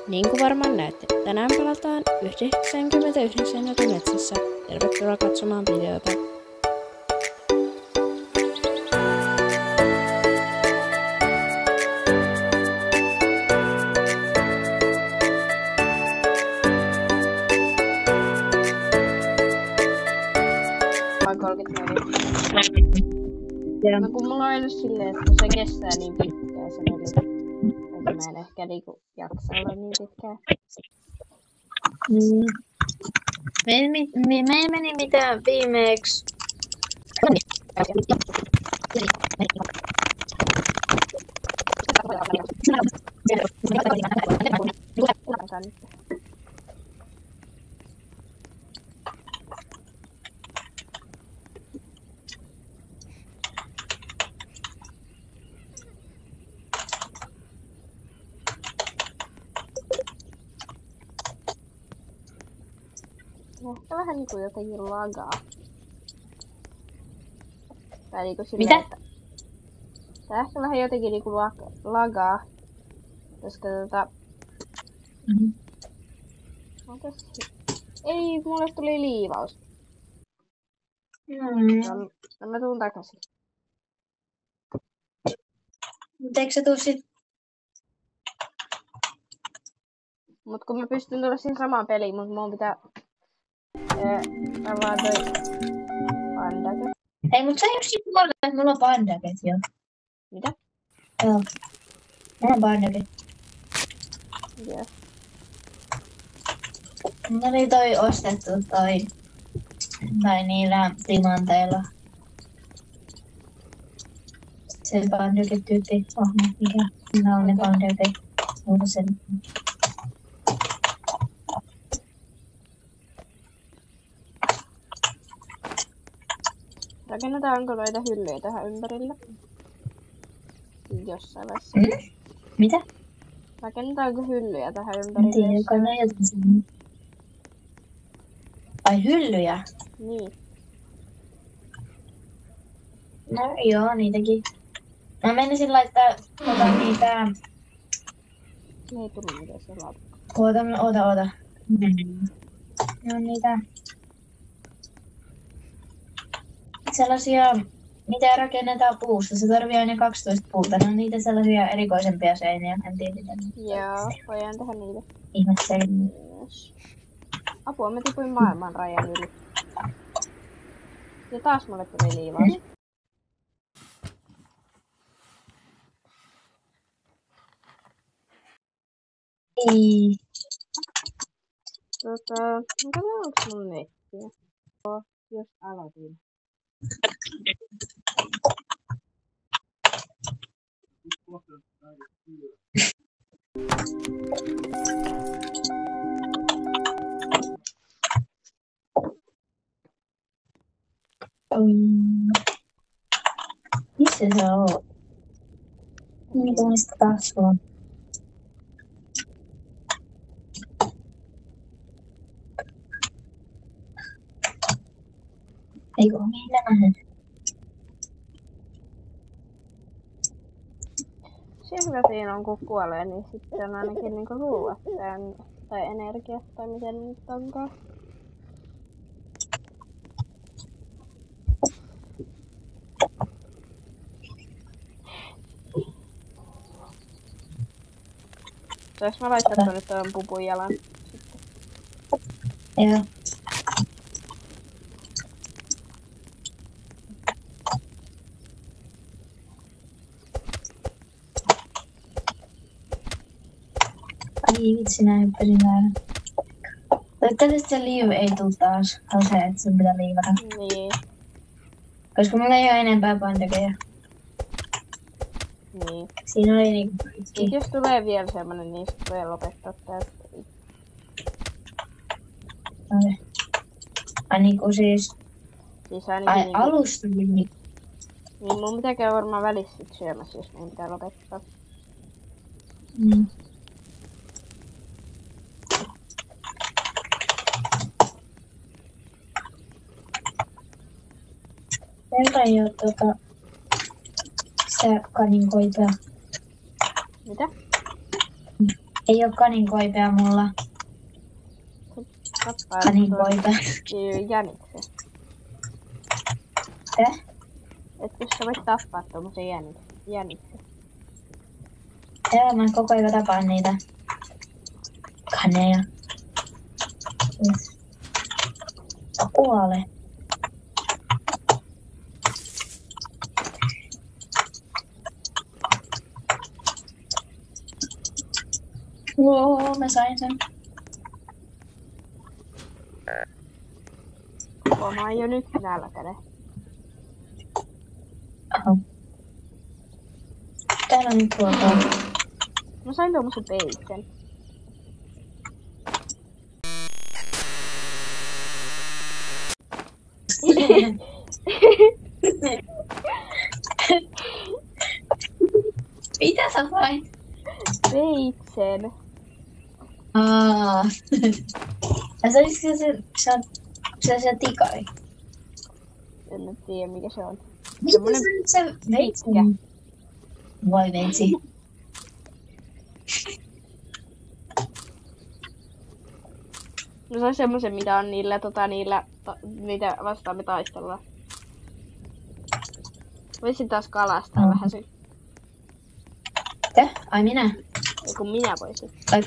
Niin kuin varmaan näette, tänään pelataan 99 metsässä. Tervetuloa katsomaan videota. Vai 34. No kun mulla on aina silleen, että se kestää niin pitkään se peli. Että mä en ehkä niinku jaksa olla niin pitkään. Meillä meni mitä viimeeksi. Ehkä vähän niinku jotenkin lagaa. Tai niinku silleen, Mitä? että... Tää ehkä vähän jotenkin niinku lagaa. Koska Otas... Ei, mulle tuli liivaus. No mä tuun takaisin. Mutta eikö se tuu sit? Mut kun mä pystyn tulla siihen samaan peliin, mut mun pitää... avaa toi... Pandake. Ei, mut sä just sanoit, että mulla on pandaket jo. Mitä? Joo. Mulla on pandaket. Joo. Mulla oli toi ostettu toi niillä timanteilla. Se pandaket-tyyppi. Mikä? Nämä on ne pandaket. Onko se? Rakennetaanko noita hyllyjä tähän ympärille? Jossain vaiheessa. Mitä? Rakennetaanko hyllyjä tähän En ympärille? tiedä, joka on jotain semmoinen. Ai hyllyjä? Niin. No joo, niitäkin. Mä menisin laittaa niitä... Ei tullut mitään siellä. Oota. No niitä... Sellaisia, mitä rakennetaan puusta. Se tarvii aina 12 puuta. Ne on niitä sellaisia erikoisempia seiniä. En tiedä mitä niitä. Joo, voidaan tehdä niitä. Ihmeseiniä. Yes. Apua, mä tipuin maailman rajan yli. Ja taas mulle tuli liivaus. Ei. Onko mun nettiä? Jos aloitin. Missä sä oot? Mistä taas on? Eikö millä nähdä? Se hyvä siinä on, kun kuolee, niin sitten on ainakin niinku ruuat tai energiat tai miten ne nyt onkaan. Sais mä laittaa tuonne tuon pupun jalan sitten? Joo. Ai vitsi, mä hyppäsin väärän. Toivottavasti se liiv ei tuu taas. On se, että sun pitää liivata. Niin. Koska mulla ei oo enempää pandakeja. Niin. Siinä oli niinku kaikki. Jos tulee vielä semmonen, niin sit voi lopettaa tästä. Ai niinku siis... Siis ainakin Ai niinku... alusta niin. Niin mun pitää käydä varmaan välissä sit syömässä, jos mun pitää lopettaa. Mm. Meillä ei oo sitä kaninkoipea. Mitä? Ei oo kaninkoipea mulla. Tappaa Kaninkoipea. jäniksen. Etkö sä voit tappaa tommosen jäniksen? Joo, mä koko ajan tapaan niitä kaneja. Yes. Kuole. Joo, mä sain sen. Mä oon jo nyt nälkäinen. Oho. Täällä on nyt ruokaa. Mä sain tommosen peitsen. Mitä sä sait? Peitsen. Ja saisitko se tikari? En nyt tiedä mikä se on. Mitä sä nyt se veitsi? Voi veitsi. No se on semmosen mitä on mitä vastaan me taistellaan. Voisin taas kalastaa vähän sen. Mitä? Ai minä? Ei kun minä voisin. Ai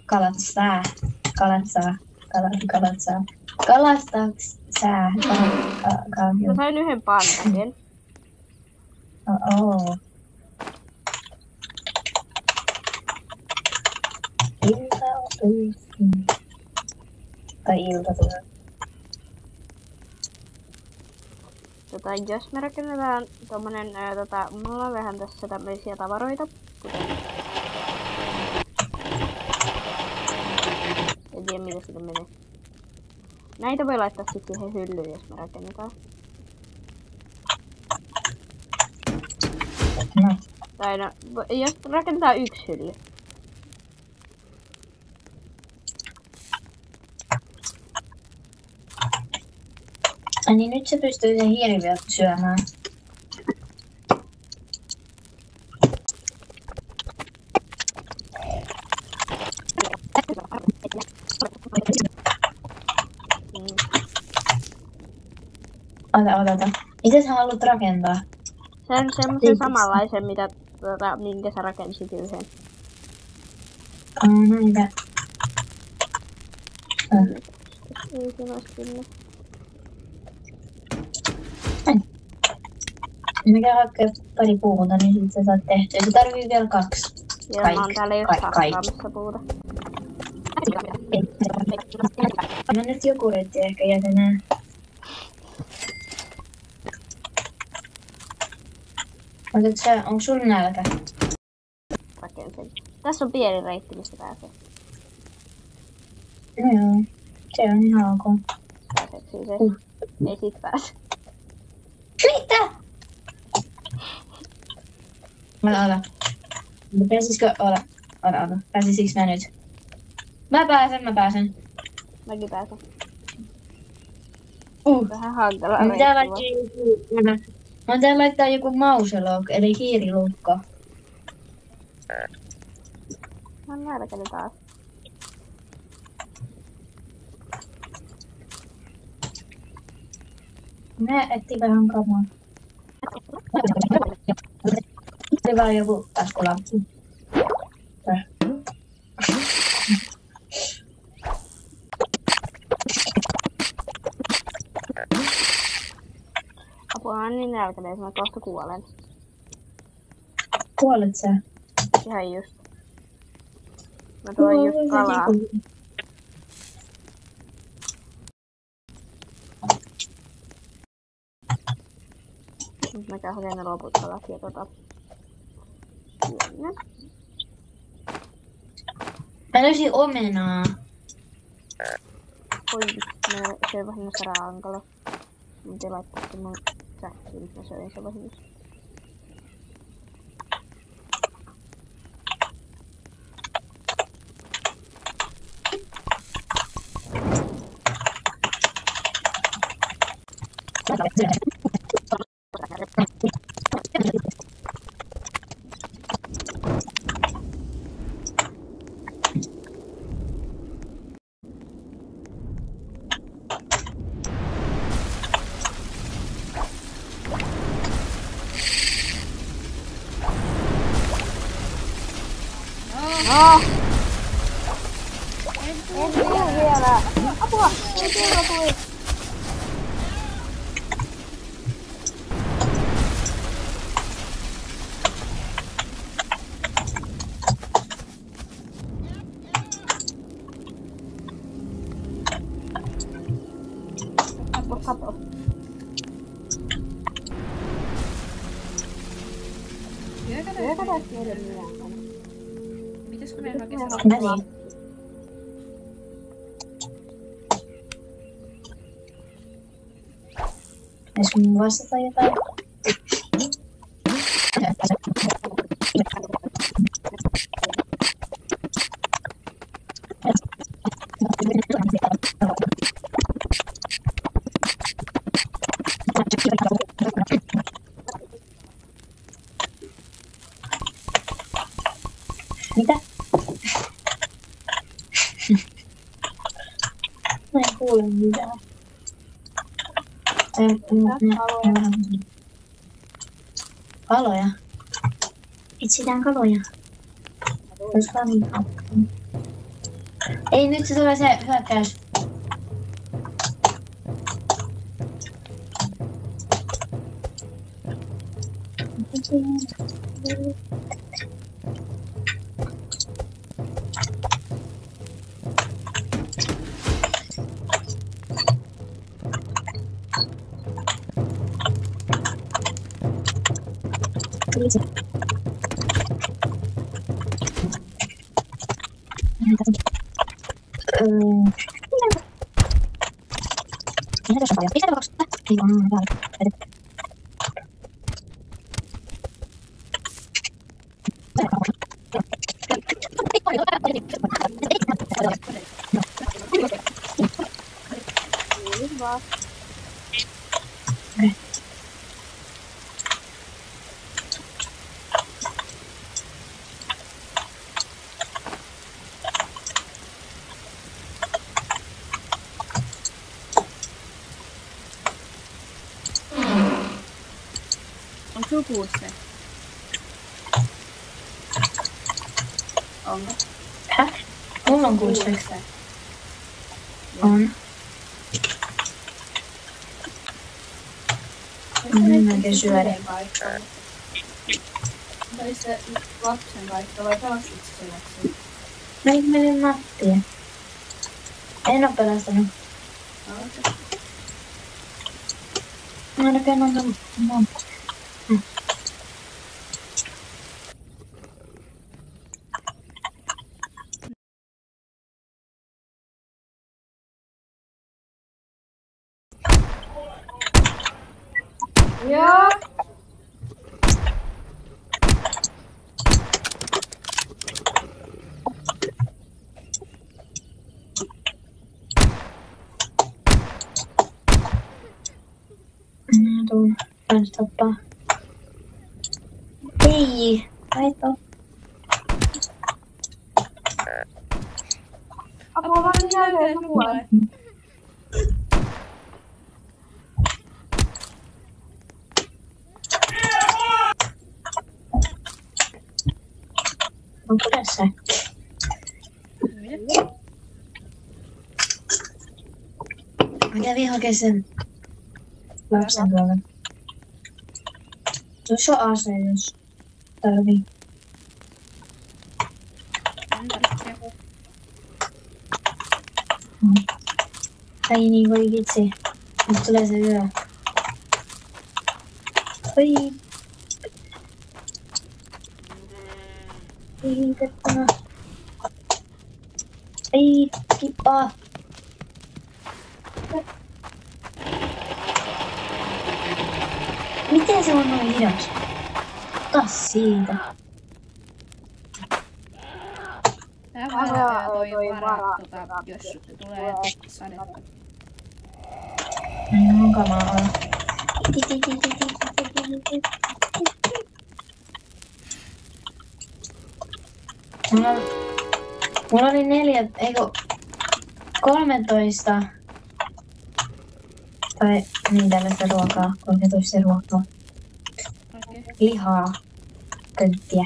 kalastaa. Kalastaaks sää? Mä sain yhden pantaken. Oo. Ilta tulee. Jos me rakennetaan tommonen, mulla on vähän tässä tämmöisiä tavaroita, kuten... En tiedä mitä siitä menee. Näitä voi laittaa sitten siihen hyllyyn, jos me rakennetaan. No. Tai no, jos rakennetaan yksi hylly. Niin nyt se pystyy sen hirviöt syömään. Ota. Mitä sä haluat rakentaa? Sen semmosen samanlaisen, minkä sä rakensit yhden. Näitä. Ei se vois kyllä. Mikä hakee pari puuta, niin sit sä saat tehtyä. Se tarvii vielä 2. Joo, mä oon täällä just hakkaamassa puuta. Mä nyt joku reitti ehkä jäsenää. Onko sulla nälkä? Rakensin. Tässä on pieni reitti, mistä pääsee. Joo, se on ihan ok. Pääseekö siis ei sit pääse. Mitä? Ota. Pääsisikö? Ota. Pääsisikö mä nyt? Mä pääsen. Mäkin pääsen. Vähän hankala reitti. Mä täällä laittaa joku mauselog, eli hiirilukko. Mä oon nälkäinen taas. Mä etsin vähän kamaa. Se vaan joku taskulamppu. Apua, mä oon niin nälkäinen, että mä kohta kuolen. Kuolet sä? Ihan just. Mä tuon just kalaa. Nyt mä käyn hakemaan ne loput kalat ja Kyllä. Mä löysin omenaa. Oi, mä söin vahingossa raankalo. Mä piti laittaa sen mun säkkiin, mä söin sen vahingossa. En tuu vielä. Apua! Ei siellä tuli. Kato. Syökää meidän myöhemmin. Pitäisikö meidän hakea se Väliin. Pitäisikö mun vastata jotain? Mitä? Mä en kuule mitään. Kaloja. Etsitään kaloja. Ei, nyt se tulee se hyökkäys. Onko sulla kuusse? Onko? Häh? Mulla on kuusse. On. Mennäänkö syödä? Oli se lapsen paikka vai pelastit sen lapsen? Mä en mene Mattia. En oo pelastanut. Okei. Mä en oikein antanut. Joo. Mä tuun kans tappaa. Ei! Aito. Apua, mä en jälkeen, että mä kuolen. Onko tässä? Mä kävin hakemaan sen lapsen tuolla. Tuossa on ase, jos tarvii. Ai niin, voi vitsi. Nyt tulee se yö. Oi. Ei, pettana. Ei, kippaa. Miten se on noin hidas? Ota siitä. Tää varaa toi vara, jos tulee sadetta. On kamaa. Mulla oli 13 tai niin tällaista ruokaa, 13 ruokaa. Okei. Lihaa, könttiä.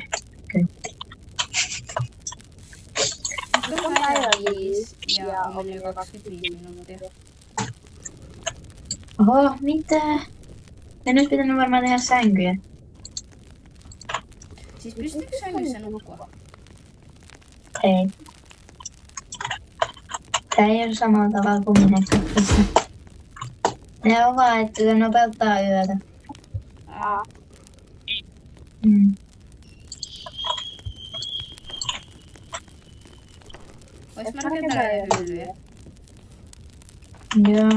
Nyt on päivä 5 ja on jo 25 minuuttia. Oho, mitä? En olisi pitänyt varmaan tehdä sänkyjä. Siis pystyykö sängyssä nukkua? Ei. Tää ei ole samalla tavalla kuin Minecraftissa. Ne on vaan, että se nopeuttaa yötä. Vois mä rakentaa hyllyjä. Joo.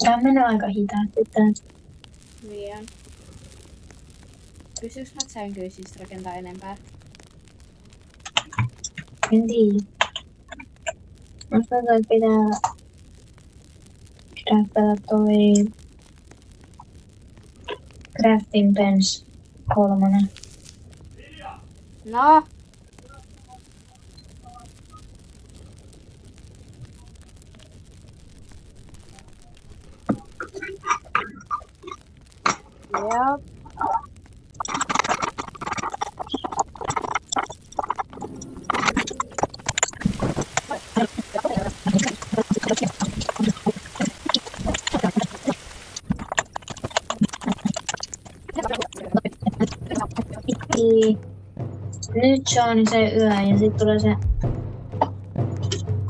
Tää menee aika hitaasti tää. Liian. Pystyykö mä sänkyä siis rakentaa enempää? En tiedä. Mä sanoin, että pitää craftata toi crafting pens 3. No! Joo. Nyt se on se yö ja sit tulee se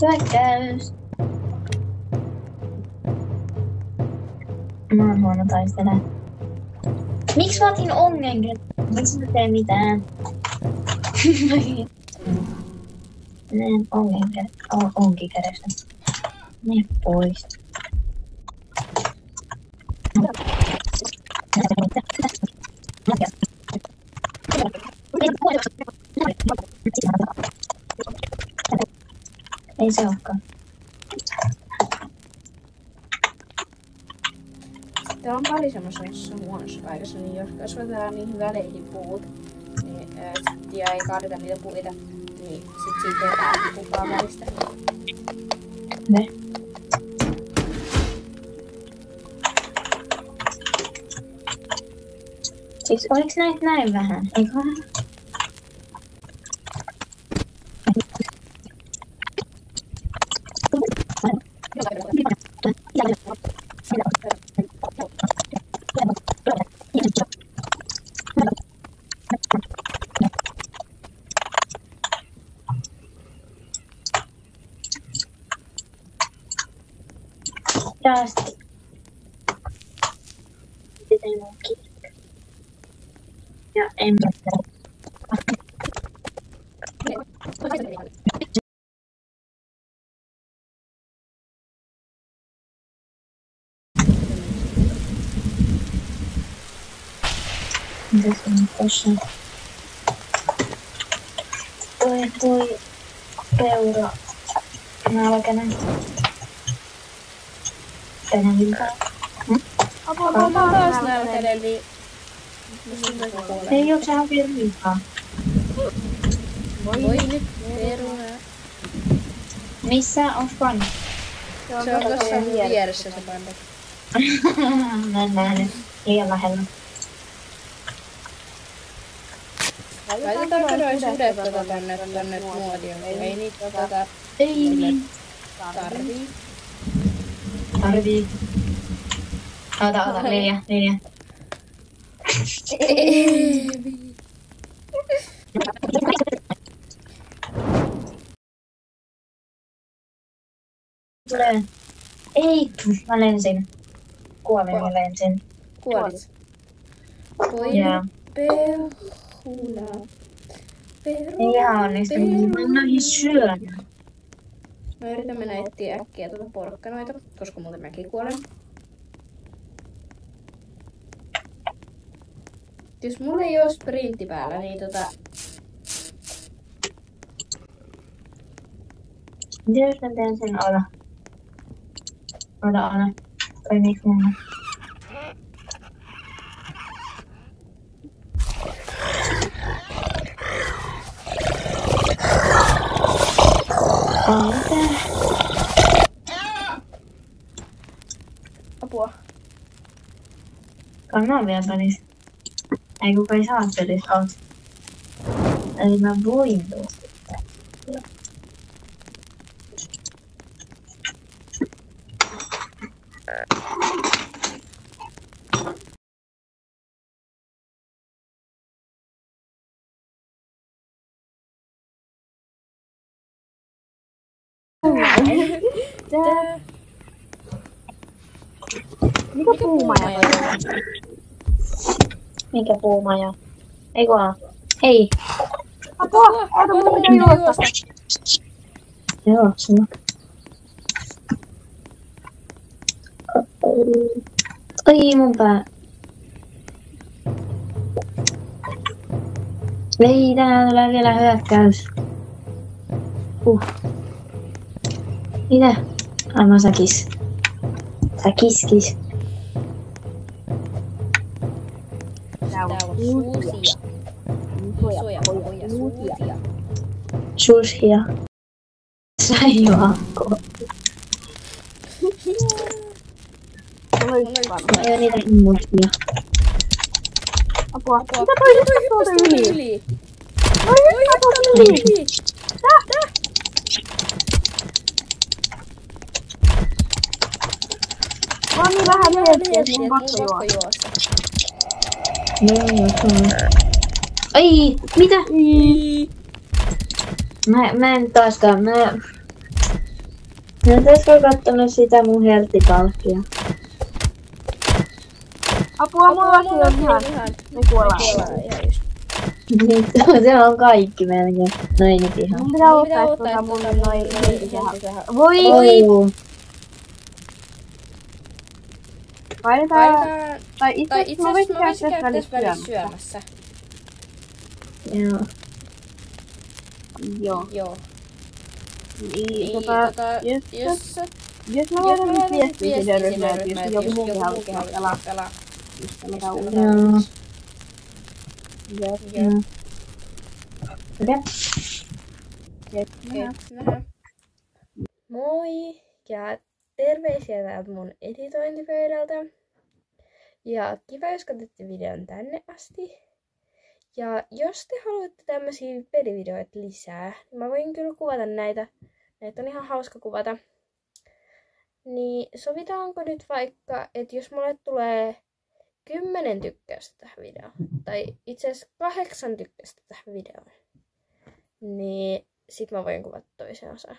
hyökkäys. Mä oon huono taistelemaan. Miksi mä otin ongen? Miksi mä teen mitään? Näen onkin kädestä. Mene pois. Ei se olekaan. Tää on paljon semmoisessa huonossa paikassa, niin jos kasvatetaan niihin väleihin puut, niin ja ei kaadeta niitä puita, niin sit siitä ei pääse kukaan välistä. Ne. Siis oliks näitä näin vähän? Eikö vähän? Taasti. Miten on kirkka? Ja en mä. Mitäs on tossa? Toi peura. Nälkänen. Tänään iltaan. Mä taas nälkäinen, niin... Ei oo sehän vielä liikaa. Voi nyt peruna. Missä on fun? Se on tossa vieressä se panda. Mä en nähnyt. Liian lähellä. Laitetaanko noi sudet tonne muodioon, kun ei niitä Ei niin. Tarvii. Ota, Lilia. Tulee. Ei, mä lensin. Kuolin ja lensin. Kuolit. Voi Jaa. perhuna. Ei ihan onnistunut. Mä noihin syön. Mä yritän mennä etsiä äkkiä tuota porkkanoita, koska muuten mäkin kuolen. Jos mulla ei oo sprintti päällä, niin Mitä jos mä teen sen ala? Ana. Toimiiks mulla? Onko tää? apua. Kai mä oon vielä pelissä. Ei kuka ei saa pelissä aut. Eli mä voin tuosta. Mikä puumaja? Mikä puumaja? Ei vaan. Hei. Apua! Ota mun juosta! Joo, sulla. Oi mun pää. Ei, tänään tulee vielä hyökkäys. Mitä? Aivan säkis. Säkiskis. Tää on suusia. Isoja koja suusia. Susia. Saivaakko. Ei oo niitä immuusia. Apua. Mitä toi hyppäsi tuolta yli? Toi hyppäsi tuolta yli! Täh! Mä oon niin vähän miettiä, että mun pakko juosta. Ai, mitä? Mä en taaskaan, mä en taaskaan kattonut sitä mun herttipalkkia. Apua, mulla on ihan. Me kuollaan. Se on kaikki melkein. No ei nyt ihan. Mun pitää ottaa mun noin henkisehän. Voi! Painetaan. Tai itse asiassa mä voisin käydä tässä välissä syömässä. Joo. Joo. Niin, jos mä voidaan nyt viestiä sinne ryhmään, että jos joku muukin haluaa pelaa. Just tällä Joo. Joo. Moi ja terveisiä täältä mun editointipöydältä. Ja kiva, jos katsotte videon tänne asti. Ja jos te haluatte tämmöisiä pelivideoita lisää, niin mä voin kyllä kuvata näitä. Näitä on ihan hauska kuvata. Niin sovitaanko nyt vaikka, että jos mulle tulee 10 tykkäystä tähän videoon, tai itse asiassa 8 tykkäystä tähän videoon, niin sit mä voin kuvata toisen osan.